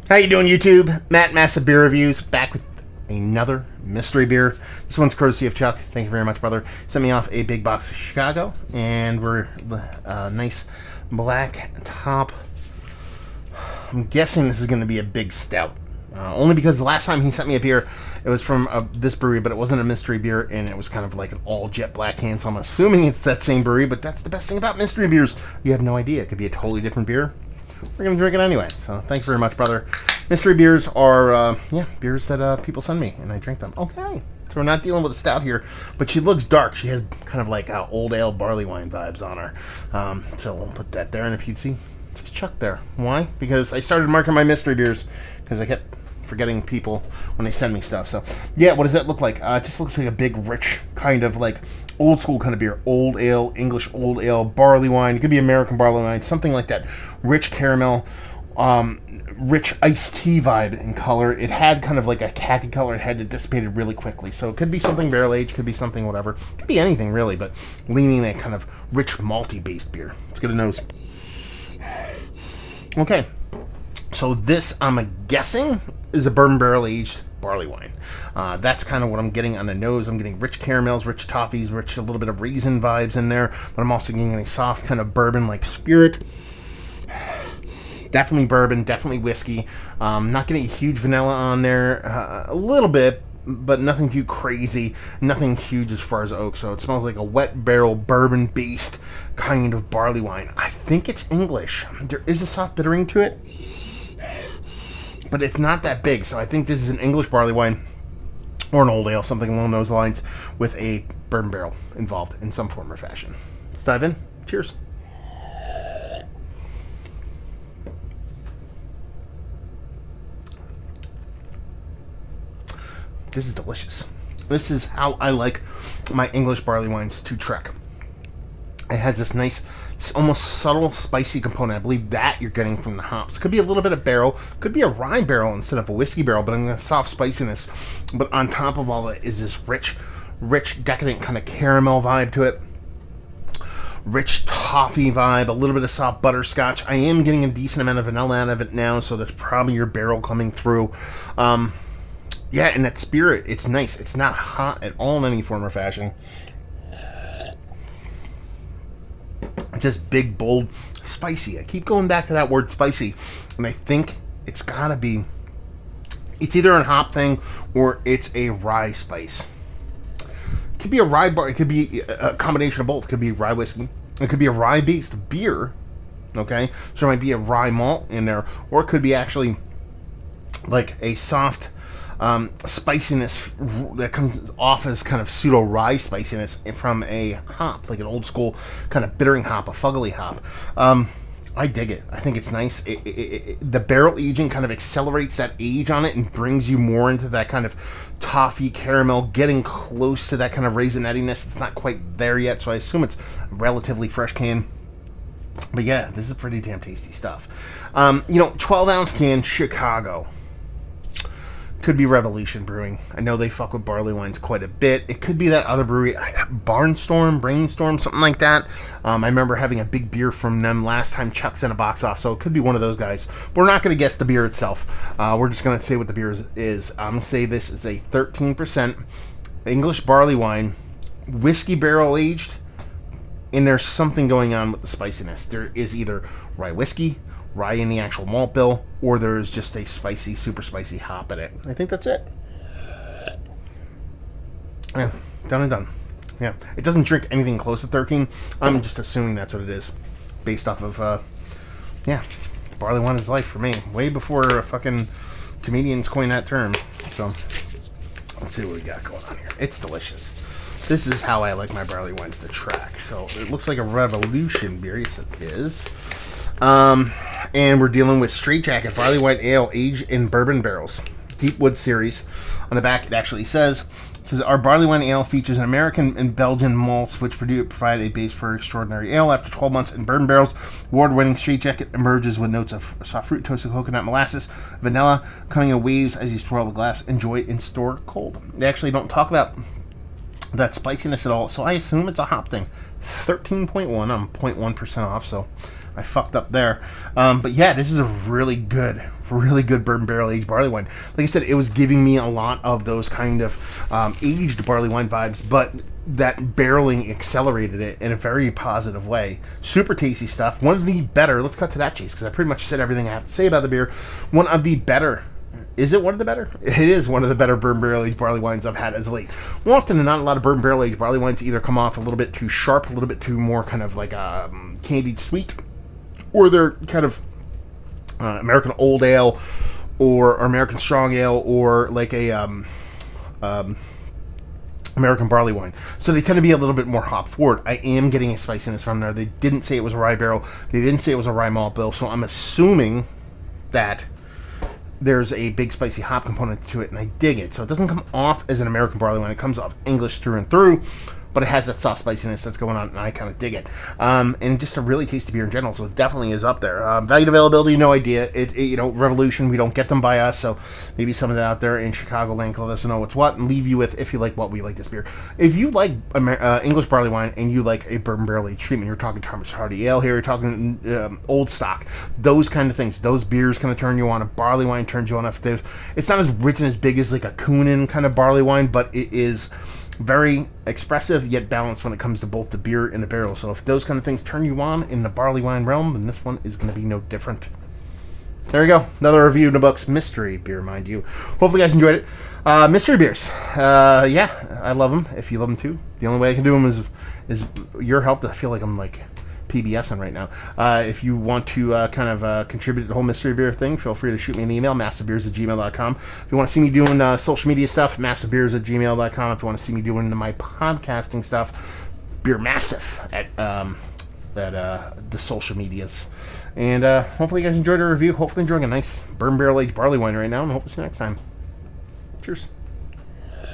How you doing, YouTube? Matt, Massive Beer Reviews, back with another mystery beer. This one's courtesy of Chuck. Thank you very much, brother. Sent me off a big box of Chicago, and we're nice black top. I'm guessing this is going to be a big stout. Only because the last time he sent me a beer, it was from this brewery, but it wasn't a mystery beer, and it was kind of like an all jet black can, so I'm assuming it's that same brewery, but that's the best thing about mystery beers. You have no idea. It could be a totally different beer. We're going to drink it anyway, so thank you very much, brother. Mystery beers are, beers that people send me, and I drink them. Okay, so we're not dealing with a stout here, but she looks dark. She has kind of like old ale barley wine vibes on her. So we'll put that there, and if you'd see, it says Chuck there. Why? Because I started marking my mystery beers, because I kept forgetting people when they send me stuff. So yeah, what does that look like? It just looks like a big, rich kind of like old school kind of beer. Old ale, English old ale, barley wine. It could be American barley wine, something like that. Rich caramel, rich iced tea vibe in color. It had kind of like a khaki color. It had dissipated really quickly. So it could be something barrel aged, could be something whatever. It could be anything really, but leaning that kind of rich malty based beer. Let's get a nose. Okay. So this, I'm guessing, is a bourbon barrel aged barley wine. That's kind of what I'm getting on the nose. I'm getting rich caramels, rich toffees, rich a little bit of raisin vibes in there, but I'm also getting a soft kind of bourbon-like spirit. Definitely bourbon, definitely whiskey. Not getting a huge vanilla on there. A little bit, but nothing too crazy. Nothing huge as far as oak. So it smells like a wet barrel bourbon-based kind of barley wine. I think it's English. There is a soft bittering to it, but it's not that big. So I think this is an English barley wine or an old ale, something along those lines, with a bourbon barrel involved in some form or fashion. Let's dive in. Cheers. This is delicious. This is how I like my English barley wines to trek. It has this nice, almost subtle, spicy component. I believe that you're getting from the hops. Could be a little bit of barrel. Could be a rye barrel instead of a whiskey barrel, but I'm getting a soft spiciness. But on top of all that is this rich, decadent kind of caramel vibe to it. Rich toffee vibe, a little bit of soft butterscotch. I am getting a decent amount of vanilla out of it now, so that's probably your barrel coming through. Yeah, and that spirit, it's nice. It's not hot at all in any form or fashion. It's just big, bold, spicy. I keep going back to that word spicy, and I think it's gotta be, it's either a hop thing or it's a rye spice. It could be a rye bar, it could be a combination of both. It could be rye whiskey, it could be a rye-based beer, okay? So there might be a rye malt in there, or it could be actually like a soft spiciness that comes off as kind of pseudo rye spiciness from a hop, like an old school kind of bittering hop, a fuggly hop. I dig it. I think it's nice. The barrel aging kind of accelerates that age on it and brings you more into that kind of toffee caramel, getting close to that kind of raisinettiness. It's not quite there yet, so I assume it's relatively fresh can. But yeah, this is pretty damn tasty stuff. 12-ounce can, Chicago. Could be Revolution Brewing. I know they fuck with barley wines quite a bit. It could be that other brewery, Brainstorm, something like that. I remember having a big beer from them last time Chuck sent a box off, so it could be one of those guys. But we're not going to guess the beer itself. We're just going to say what the beer is. I'm going to say this is a 13% English barley wine, whiskey barrel aged, and there's something going on with the spiciness. There is either rye whiskey, rye in the actual malt bill, or there's just a spicy, super spicy hop in it. I think that's it. Yeah, done and done. Yeah, it doesn't drink anything close to 13. I'm just assuming that's what it is, based off of, barley wine is life for me. Way before fucking comedians coined that term. So, let's see what we got going on here. It's delicious. This is how I like my barley wines to track. So, it looks like a Revolution beer. Yes, it is. And we're dealing with Straight Jacket Barley White Ale aged in bourbon barrels. Deep Wood Series. On the back, it actually says, our barley wine ale features an American and Belgian malts which provide a base for extraordinary ale. After 12 months in bourbon barrels, award-winning Straight Jacket emerges with notes of soft fruit, toasted coconut, molasses, vanilla, coming in waves as you swirl the glass. Enjoy it and store cold. They actually don't talk about that spiciness at all, so I assume it's a hop thing. 13.1, I'm 0.1% off, so I fucked up there. But yeah, this is a really good bourbon barrel aged barley wine. Like I said, it was giving me a lot of those kind of aged barley wine vibes, but that barreling accelerated it in a very positive way. Super tasty stuff. One of the better, let's cut to that chase, because I pretty much said everything I have to say about the beer. One of the better, is it one of the better? It is one of the better bourbon barrel aged barley wines I've had as of late. More often than not, a lot of bourbon barrel aged barley wines either come off a little bit too sharp, a little bit too more kind of like candied sweet, or they're kind of American Old Ale or American Strong Ale, or like a American barley wine. So they tend to be a little bit more hop forward. I am getting a spiciness from there. They didn't say it was a rye barrel. They didn't say it was a rye malt bill. So I'm assuming that there's a big spicy hop component to it, and I dig it. So it doesn't come off as an American barley wine. It comes off English through and through, but it has that soft spiciness that's going on, and I kind of dig it. And just a really tasty beer in general, so it definitely is up there. Value to availability, no idea. Revolution, we don't get them by us, so maybe some of that out there in Chicagoland can let us know what's what, and leave you with, if you like what we like this beer. If you like English barley wine and you like a bourbon barrel aged treatment, you're talking Thomas Hardy Ale here, you're talking old stock, those kind of things. Those beers kind of turn you on. A barley wine turns you on. It's not as rich and as big as like a Kunin kind of barley wine, but it is very expressive yet balanced when it comes to both the beer and the barrel. So if those kind of things turn you on in the barley wine realm, then this one is going to be no different. There you go. Another review in the books. Mystery beer, mind you. Hopefully you guys enjoyed it. Mystery beers. Yeah, I love them. If you love them too. The only way I can do them is your help. I feel like I'm like PBSing right now. If you want to contribute to the whole mystery beer thing, feel free to shoot me an email, massivebeers@gmail.com. If you want to see me doing social media stuff, massivebeers@gmail.com. If you want to see me doing my podcasting stuff, Beer Massive at the social medias. And hopefully you guys enjoyed our review. Hopefully enjoying a nice bourbon barrel aged barley wine right now, and hope to see you next time. Cheers.